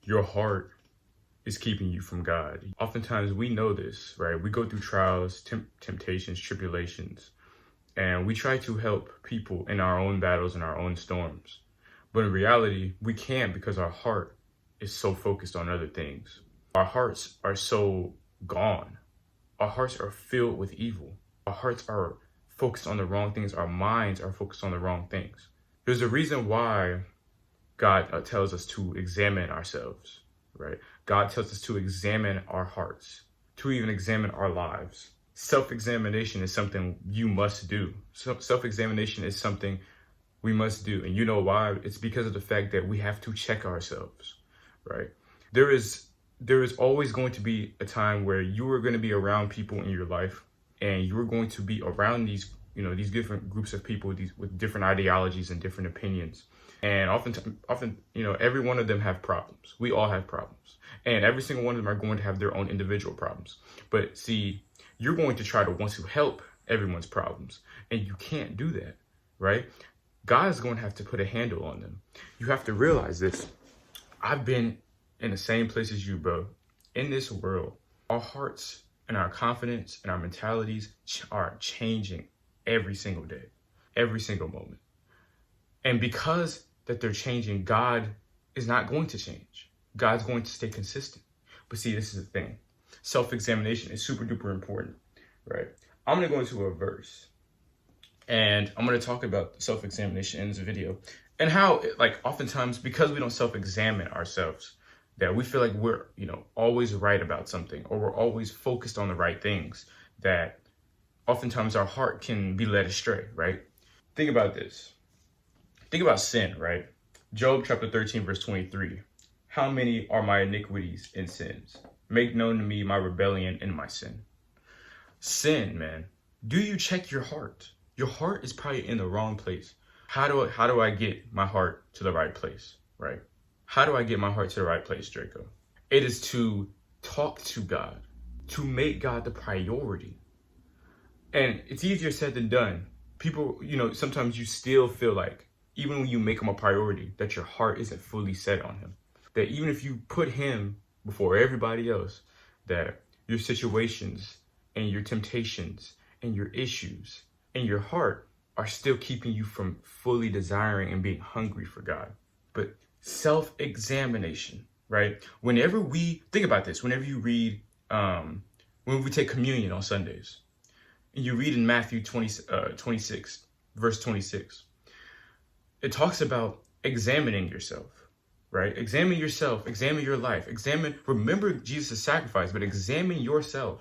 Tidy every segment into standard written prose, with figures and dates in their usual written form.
your heart is keeping you from God. Oftentimes we know this, right? We go through trials, temptations, tribulations, and we try to help people in our own battles and our own storms. But in reality, we can't, because our heart is so focused on other things. Our hearts are so gone. Our hearts are filled with evil. Our hearts are focused on the wrong things. Our minds are focused on the wrong things. There's a reason why God tells us to examine ourselves, right? God tells us to examine our hearts, to even examine our lives. Self-examination is something you must do. Self-examination is something we must do. And you know why? It's because of the fact that we have to check ourselves, right? There is always going to be a time where you are going to be around people in your life, and you're going to be around these different groups of people, with different ideologies and different opinions. And often, every one of them have problems. We all have problems. And every single one of them are going to have their own individual problems. But see, you're going to try to want to help everyone's problems. And you can't do that, right? God's going to have to put a handle on them. You have to realize this. I've been in the same place as you, bro. In this world, our hearts and our confidence and our mentalities are changing every single day, every single moment. And because that they're changing, God is not going to change. God's going to stay consistent. But see, this is the thing. Self-examination is super duper important, right? I'm going to go into a verse, and I'm going to talk about self-examination in this video, and how, oftentimes, because we don't self-examine ourselves, that we feel like we're, always right about something, or we're always focused on the right things, that oftentimes our heart can be led astray, right? Think about this. Think about sin, right? Job chapter 13, verse 23. How many are my iniquities and sins? Make known to me my rebellion and my sin. Sin, man. Do you check your heart? Your heart is probably in the wrong place. How do I get my heart to the right place, right? How do I get my heart to the right place, Draco? It is to talk to God, to make God the priority. And it's easier said than done. People, sometimes you still feel like, even when you make him a priority, that your heart isn't fully set on him. That even if you put him before everybody else, that your situations and your temptations and your issues and your heart are still keeping you from fully desiring and being hungry for God. But self-examination, right? Whenever we think about this, whenever you read, when we take communion on Sundays, and you read in Matthew 26, verse 26, it talks about examining yourself, right? Examine yourself, examine your life, remember Jesus' sacrifice, but examine yourself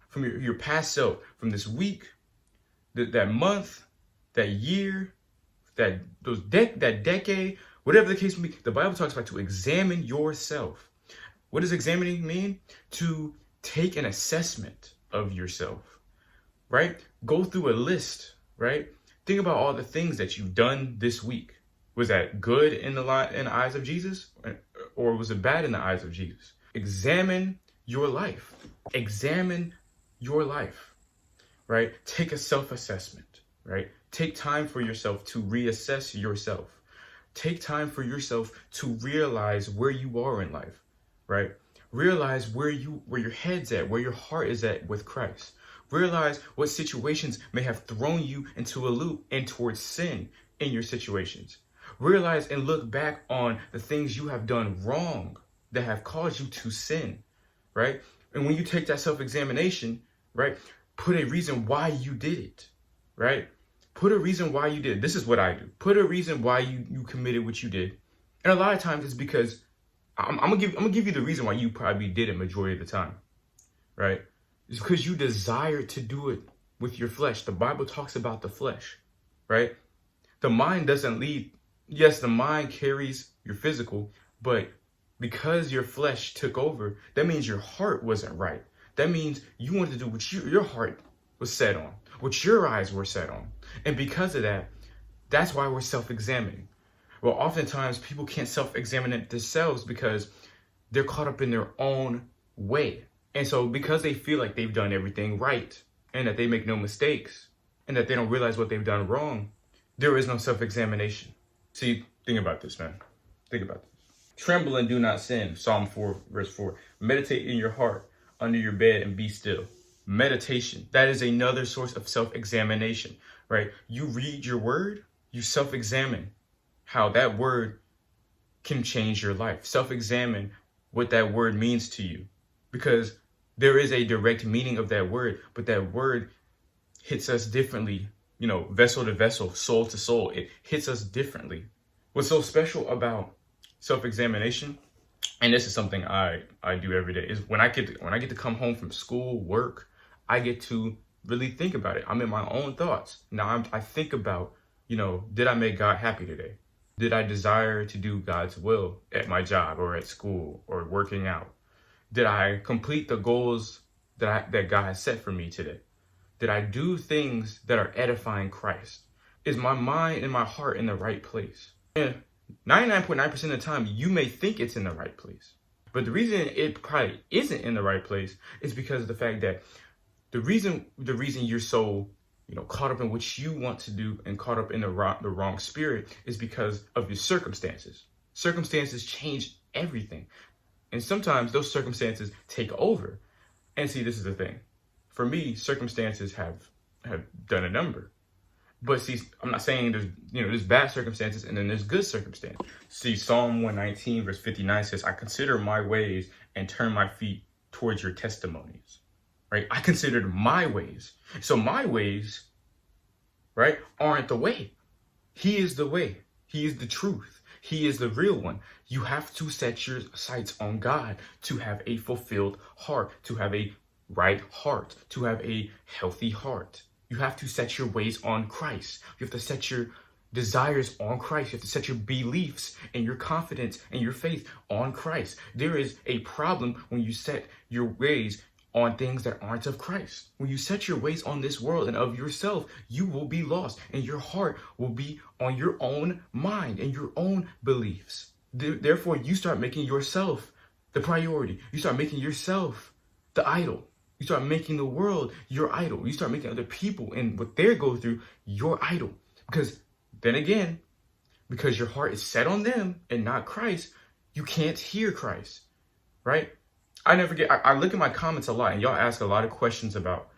from your past self, from this week, that month, that year, that decade, whatever the case may be. The Bible talks about to examine yourself. What does examining mean? To take an assessment of yourself, right? Go through a list, right? Think about all the things that you've done this week. Was that good in the eyes of Jesus, or was it bad in the eyes of Jesus? Examine your life. Examine your life, right? Take a self-assessment, right? Take time for yourself to reassess yourself. Take time for yourself to realize where you are in life, right? Realize where your head's at, where your heart is at with Christ. Realize what situations may have thrown you into a loop and towards sin in your situations. Realize and look back on the things you have done wrong that have caused you to sin, right? And when you take that self-examination, right, put a reason why you did it, right? Put a reason why you did it. This is what I do. Put a reason why you committed what you did. And a lot of times it's because I'm gonna give you the reason why you probably did it majority of the time, right? It's because you desire to do it with your flesh. The Bible talks about the flesh, right? The mind doesn't lead. Yes, the mind carries your physical, but because your flesh took over, that means your heart wasn't right. That means you wanted to do what your heart was set on, what your eyes were set on. And because of that, that's why we're self-examining. Well, oftentimes people can't self-examine it themselves because they're caught up in their own way. And so because they feel like they've done everything right and that they make no mistakes and that they don't realize what they've done wrong, there is no self-examination. See, think about this, man. Think about this. Tremble and do not sin. Psalm 4, verse 4. Meditate in your heart under your bed and be still. Meditation. That is another source of self-examination, right? You read your word, you self-examine how that word can change your life. Self-examine what that word means to you, because there is a direct meaning of that word, but that word hits us differently, vessel to vessel, soul to soul. It hits us differently. What's so special about self-examination, and this is something I do every day, is when I get to come home from school, work, I get to really think about it. I'm in my own thoughts. Now I think about, did I make God happy today? Did I desire to do God's will at my job or at school or working out? Did I complete the goals that God has set for me today? Did I do things that are edifying Christ? Is my mind and my heart in the right place? And 99.9% of the time, you may think it's in the right place. But the reason it probably isn't in the right place is because of the fact that the reason you're so caught up in what you want to do and caught up in the wrong spirit is because of your circumstances. Circumstances change everything. And sometimes those circumstances take over. And see, this is the thing. For me, circumstances have done a number. But see, I'm not saying there's bad circumstances and then there's good circumstances. See, Psalm 119, verse 59 says, I consider my ways and turn my feet towards your testimonies. Right? I considered my ways. So my ways, right, aren't the way. He is the way. He is the truth. He is the real one. You have to set your sights on God to have a fulfilled heart, to have a right heart, to have a healthy heart. You have to set your ways on Christ. You have to set your desires on Christ. You have to set your beliefs and your confidence and your faith on Christ. There is a problem when you set your ways on things that aren't of Christ. When you set your ways on this world and of yourself, you will be lost and your heart will be on your own mind and your own beliefs. Therefore, you start making yourself the priority. You start making yourself the idol. You start making the world your idol. You start making other people and what they go through your idol. Because then again, because your heart is set on them and not Christ, you can't hear Christ, right? I never get, I look at my comments a lot and y'all ask a lot of questions about,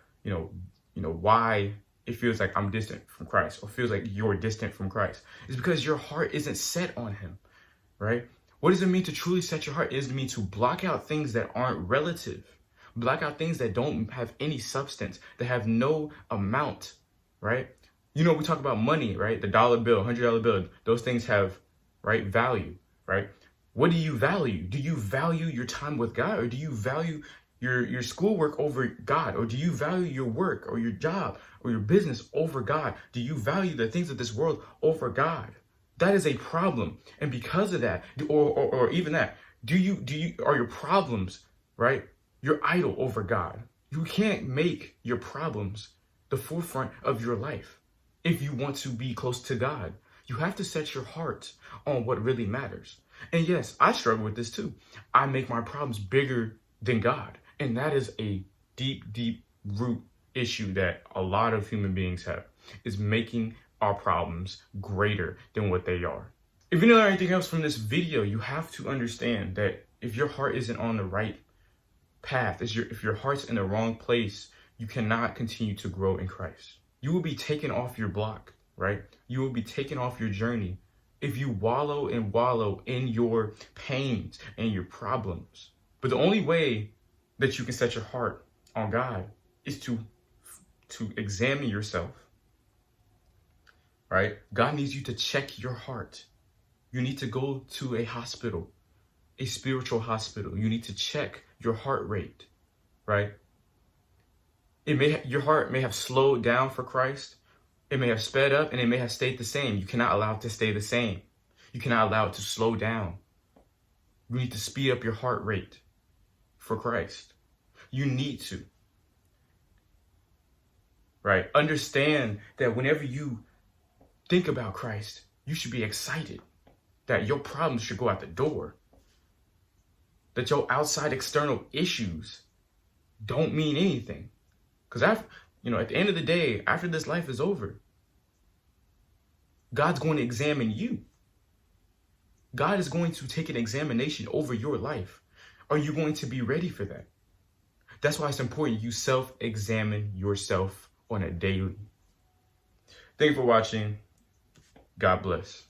why it feels like I'm distant from Christ or feels like you're distant from Christ. It's because your heart isn't set on him, right? What does it mean to truly set your heart? It doesn't mean to block out things that aren't relative. Block out things that don't have any substance, that have no amount, right? We talk about money, right? The dollar bill, $100 bill, those things have, right, value, right? What do you value? Do you value your time with God, or do you value your schoolwork over God? Or do you value your work or your job or your business over God? Do you value the things of this world over God? That is a problem. And because of that, or even that, are your problems, right, your idol over God? You can't make your problems the forefront of your life if you want to be close to God. You have to set your heart on what really matters. And yes, I struggle with this too. I make my problems bigger than God. And that is a deep, deep root issue that a lot of human beings have, is making our problems greater than what they are. If you didn't learn anything else from this video, you have to understand that if your heart isn't on the right path, if your heart's in the wrong place, you cannot continue to grow in Christ. You will be taken off your block, right? You will be taken off your journey if you wallow in your pains and your problems. But the only way that you can set your heart on God is to examine yourself, right? God needs you to check your heart. You need to go to a hospital, a spiritual hospital. You need to check your heart rate, right? Your heart may have slowed down for Christ. It may have sped up and it may have stayed the same. You cannot allow it to stay the same. You cannot allow it to slow down. You need to speed up your heart rate for Christ. You need to, right? Understand that whenever you think about Christ, you should be excited that your problems should go out the door. That your outside external issues don't mean anything. Because at the end of the day, after this life is over, God's going to examine you. God is going to take an examination over your life. Are you going to be ready for that? That's why it's important you self-examine yourself on a daily. Thank you for watching. God bless.